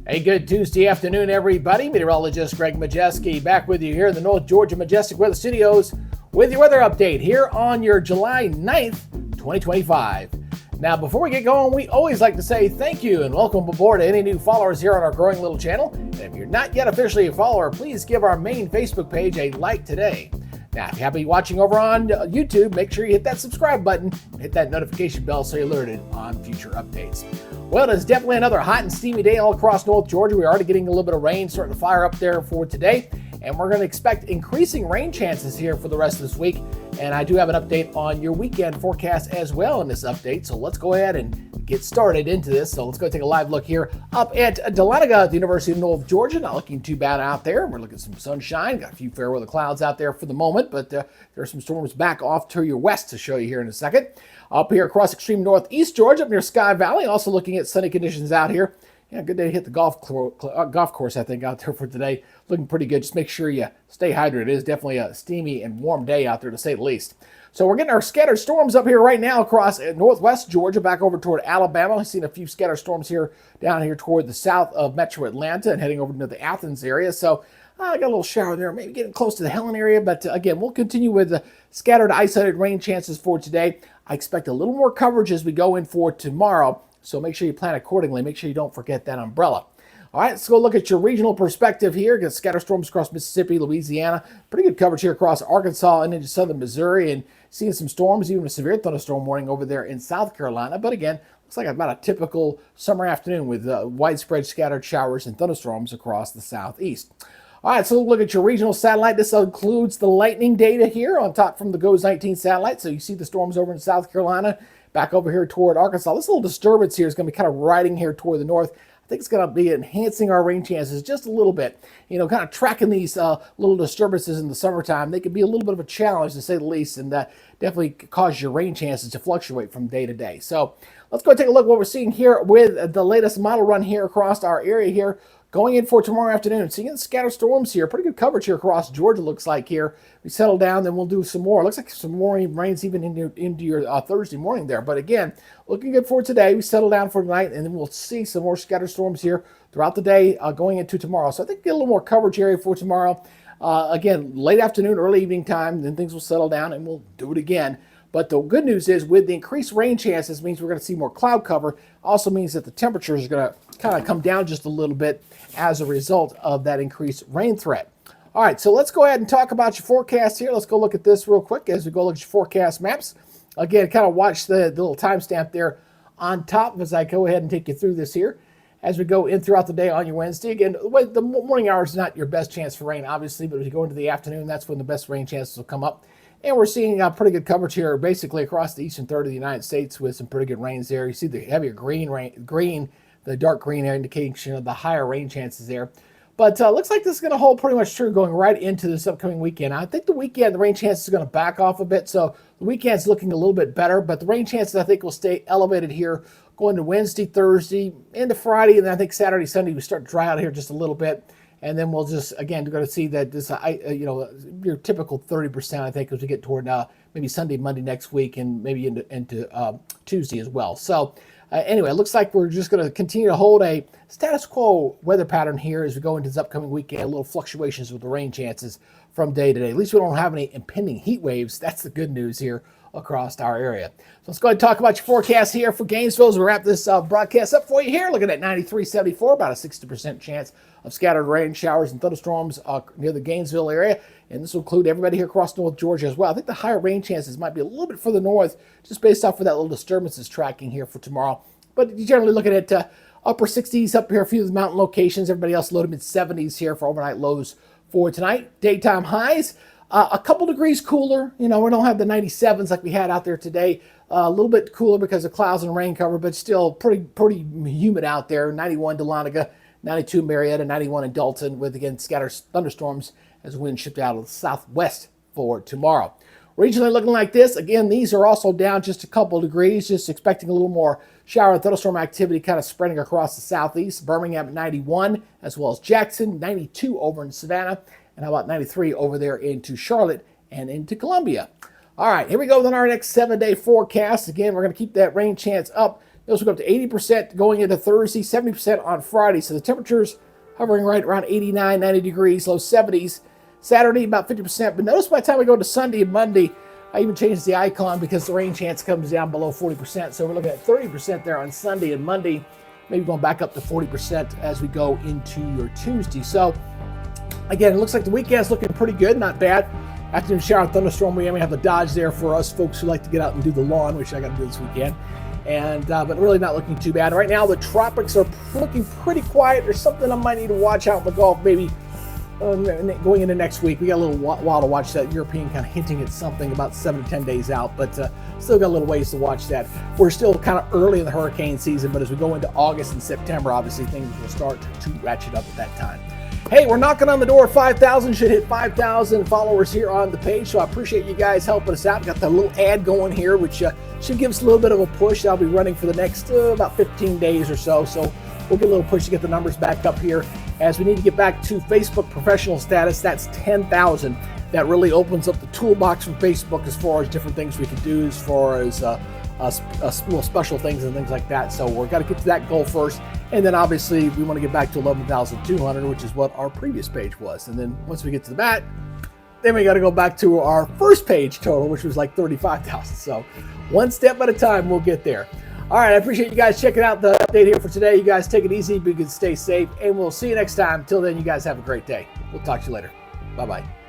Hey, good Tuesday afternoon, everybody. Meteorologist Greg Majeski back with you here in the North Georgia Majestic Weather Studios with your weather update here on your July 9th, 2025. Now, before we get going, we always like to say thank you and welcome aboard to any new followers here on our growing little channel. And if you're not yet officially a follower, please give our main Facebook page a like today. Now, if you happen to be watching over on YouTube, make sure you hit that subscribe button and hit that notification bell so you're alerted on future updates. Well, it's definitely another hot and steamy day all across North Georgia. We're already getting a little bit of rain starting to fire up there for today, and we're going to expect increasing rain chances here for the rest of this week. And I do have an update on your weekend forecast as well in this update, so let's go ahead and get started into this. So let's go take a live look here up at Dahlonega at the University of North Georgia. Not looking too bad out there. We're looking at some sunshine. Got a few fair weather clouds out there for the moment, but there are some storms back off to your west to show you here in a second. Up here across extreme northeast Georgia, up near Sky Valley, also looking at sunny conditions out here. Yeah, good day to hit the golf course, I think, out there for today. Looking pretty good. Just make sure you stay hydrated. It is definitely a steamy and warm day out there, to say the least. So we're getting our scattered storms up here right now across northwest Georgia, back over toward Alabama. We've seen a few scattered storms here down here toward the south of metro Atlanta and heading over into the Athens area. So I got a little shower there, maybe getting close to the Helen area. But again, we'll continue with the scattered isolated rain chances for today. I expect a little more coverage as we go in for tomorrow. So make sure you plan accordingly. Make sure you don't forget that umbrella. All right, let's go look at your regional perspective here. Got scattered storms across Mississippi, Louisiana. Pretty good coverage here across Arkansas and into southern Missouri. And seeing some storms, even a severe thunderstorm warning over there in South Carolina. But again, looks like about a typical summer afternoon with widespread scattered showers and thunderstorms across the southeast. All right, so look at your regional satellite. This includes the lightning data here on top from the GOES 19 satellite. So you see the storms over in South Carolina, back over here toward Arkansas. This little disturbance here is going to be kind of riding here toward the north. I think it's going to be enhancing our rain chances just a little bit. You know, kind of tracking these little disturbances in the summertime. They can be a little bit of a challenge, to say the least, and definitely cause your rain chances to fluctuate from day to day. So let's go take a look at what we're seeing here with the latest model run here across our area here. Going in for tomorrow afternoon, seeing scattered storms here. Pretty good coverage here across Georgia, looks like here. We settle down, then we'll do some more. Looks like some more rains even into your Thursday morning there. But again, looking good for today. We settle down for tonight, and then we'll see some more scattered storms here throughout the day going into tomorrow. So I think get a little more coverage area for tomorrow. Again, late afternoon, early evening time, then things will settle down, and we'll do it again. But the good news is with the increased rain chances means we're going to see more cloud cover. Also means that the temperatures are going to kind of come down just a little bit as a result of that increased rain threat. All right, so let's go ahead and talk about your forecast here. Let's go look at this real quick as we go look at your forecast maps. Again, kind of watch the little timestamp there on top as I go ahead and take you through this here as we go in throughout the day on your Wednesday. Again, the morning hours is not your best chance for rain, obviously, but as you go into the afternoon, that's when the best rain chances will come up. And we're seeing pretty good coverage here basically across the eastern third of the United States with some pretty good rains there. You see the heavier green, the dark green indication of the higher rain chances there. But looks like this is going to hold pretty much true going right into this upcoming weekend. I think the weekend, the rain chances are going to back off a bit. So the weekend's looking a little bit better, but the rain chances I think will stay elevated here going to Wednesday, Thursday, into Friday, and then I think Saturday, Sunday we start to dry out here just a little bit. And then we'll just, again, going to see that this, your typical 30%, I think, as we get toward maybe Sunday, Monday next week, and maybe into Tuesday as well. So anyway, it looks like we're just going to continue to hold a status quo weather pattern here as we go into this upcoming weekend. A little fluctuations with the rain chances from day to day. At least we don't have any impending heat waves. That's the good news here across our area. So let's go ahead and talk about your forecast here for Gainesville as we wrap this broadcast up for you here. Looking at 93.74, about a 60% chance of scattered rain showers and thunderstorms near the Gainesville area. And this will include everybody here across North Georgia as well. I think the higher rain chances might be a little bit further north just based off of that little disturbances tracking here for tomorrow. But you're generally looking at upper 60s up here, a few of the mountain locations. Everybody else low to mid 70s here for overnight lows for tonight. Daytime highs, a couple degrees cooler. You know, we don't have the 97s like we had out there today. A little bit cooler because of clouds and rain cover, but still pretty humid out there. 91 Dahlonega, 92 Marietta, 91 in Dalton with, again, scattered thunderstorms as wind shift out of the southwest for tomorrow. Regionally looking like this. Again, these are also down just a couple degrees, just expecting a little more shower and thunderstorm activity kind of spreading across the southeast. Birmingham at 91, as well as Jackson, 92 over in Savannah, and how about 93 over there into Charlotte and into Columbia. All right, here we go with our next 7-day forecast. Again, we're going to keep that rain chance up Those will go up to 80% going into Thursday, 70% on Friday. So the temperatures hovering right around 89, 90 degrees, low 70s. Saturday, about 50%. But notice by the time we go to Sunday and Monday, I even changed the icon because the rain chance comes down below 40%. So we're looking at 30% there on Sunday and Monday, maybe going back up to 40% as we go into your Tuesday. So again, it looks like the weekend's looking pretty good, not bad. Afternoon shower and thunderstorm, we have the dodge there for us folks who like to get out and do the lawn, which I got to do this weekend. And but really not looking too bad. Right now, the tropics are looking pretty quiet. There's something I might need to watch out in the Gulf, maybe going into next week. We got a little while to watch that. European kind of hinting at something about 7 to 10 days out, but still got a little ways to watch that. We're still kind of early in the hurricane season, but as we go into August and September, obviously things will start to ratchet up at that time. Hey, we're knocking on the door of 5,000. Should hit 5,000 followers here on the page, so I appreciate you guys helping us out. Got the little ad going here, which should give us a little bit of a push. I'll be running for the next about 15 days or so, so we'll get a little push to get the numbers back up here as we need to get back to Facebook professional status. That's 10,000. That really opens up the toolbox from Facebook as far as different things we can do as far as little special things and things like that. So we're got to get to that goal first. And then obviously we want to get back to 11,200, which is what our previous page was. And then once we get to that, then we got to go back to our first page total, which was like 35,000. So one step at a time, we'll get there. All right, I appreciate you guys checking out the update here for today. You guys take it easy, be good, stay safe, and we'll see you next time. Till then, you guys have a great day. We'll talk to you later. Bye-bye.